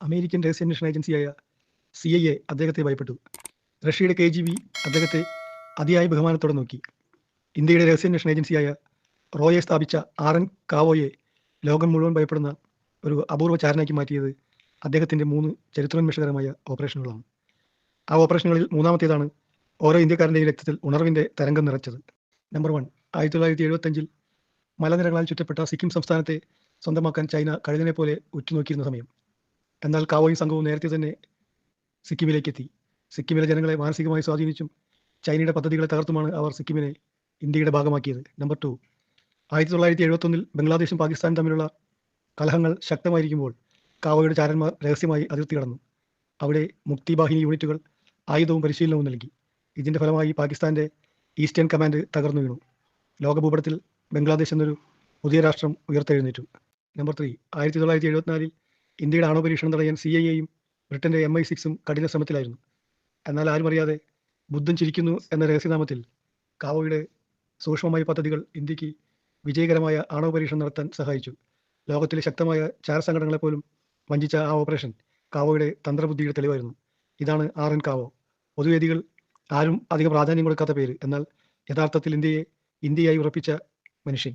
American രഹസ്യാന്വേഷണ ഏജൻസിയായ CIA അദ്ദേഹത്തെ ഭയപ്പെട്ടു. റഷ്യയുടെ KGB അദ്ദേഹത്തെ അതിയായ ബഹുമാനത്തോടെ നോക്കി. ഇന്ത്യയുടെ രഹസ്യാന്വേഷണ ഏജൻസിയായ റോയെ സ്ഥാപിച്ച RN കാവോയെ ലോകം മുഴുവൻ ഭയപ്പെടുന്ന ഒരു അപൂർവ ചാരനാക്കി മാറ്റിയത് അദ്ദേഹത്തിൻ്റെ 3 ചരിത്രോന്വേഷകരമായ ഓപ്പറേഷനുകളാണ്. ആ ഓപ്പറേഷനുകളിൽ മൂന്നാമത്തേതാണ് ഓരോ ഇന്ത്യക്കാരൻ്റെയും രക്തത്തിൽ ഉണർവിൻ്റെ തരംഗം നിറച്ചത്. നമ്പർ 1, 1975 മലനിരകളാൽ ചുറ്റപ്പെട്ട സിക്കിം സംസ്ഥാനത്തെ സ്വന്തമാക്കാൻ ചൈന കഴുകനെ പോലെ ഉറ്റുനോക്കിയിരുന്ന സമയം. എന്നാൽ കാവോയും സംഘവും നേരത്തെ തന്നെ സിക്കിമിലേക്ക് എത്തി. സിക്കിമിലെ ജനങ്ങളെ മാനസികമായി സ്വാധീനിച്ചും ചൈനയുടെ പദ്ധതികളെ തകർത്തുമാണ് അവർ സിക്കിമിനെ ഇന്ത്യയുടെ ഭാഗമാക്കിയത്. നമ്പർ 2, 1971 ബംഗ്ലാദേശും പാകിസ്ഥാനും തമ്മിലുള്ള കലഹങ്ങൾ ശക്തമായിരിക്കുമ്പോൾ കാവോയുടെ ചാരന്മാർ രഹസ്യമായി അതിർത്തി കടന്നു. അവിടെ മുക്തി ബാഹിനി യൂണിറ്റുകൾ ആയുധവും പരിശീലനവും നൽകി. ഇതിൻ്റെ ഫലമായി പാകിസ്ഥാൻ്റെ ഈസ്റ്റേൺ കമാൻഡ് തകർന്നു വീണു. ലോകഭൂപടത്തിൽ ബംഗ്ലാദേശ് എന്നൊരു പുതിയ രാഷ്ട്രം ഉയർത്തെഴുന്നേറ്റു. നമ്പർ 3, 1974 ഇന്ത്യയുടെ ആണവ പരീക്ഷണം തടയാൻ CIAയും ബ്രിട്ടൻ്റെ MI6ഉം കഠിന ശ്രമത്തിലായിരുന്നു. എന്നാൽ ആരും അറിയാതെ ബുദ്ധൻ ചിരിക്കുന്നു എന്ന രഹസ്യനാമത്തിൽ കാവോയുടെ സൂക്ഷ്മമായ പദ്ധതികൾ ഇന്ത്യക്ക് വിജയകരമായ ആണവ പരീക്ഷണം നടത്താൻ സഹായിച്ചു. ലോകത്തിലെ ശക്തമായ ചാര സംഘടനകളെപ്പോലും വഞ്ചിച്ച ആ ഓപ്പറേഷൻ കാവോയുടെ തന്ത്രബുദ്ധിയുടെ തെളിവായിരുന്നു. ഇതാണ് RN കാവോ. പൊതുവേദികൾ ആരും അധികം പ്രാധാന്യം കൊടുക്കാത്ത പേര്, എന്നാൽ യഥാർത്ഥത്തിൽ ഇന്ത്യയെ ഇന്ത്യയായി ഉറപ്പിച്ച മനുഷ്യൻ.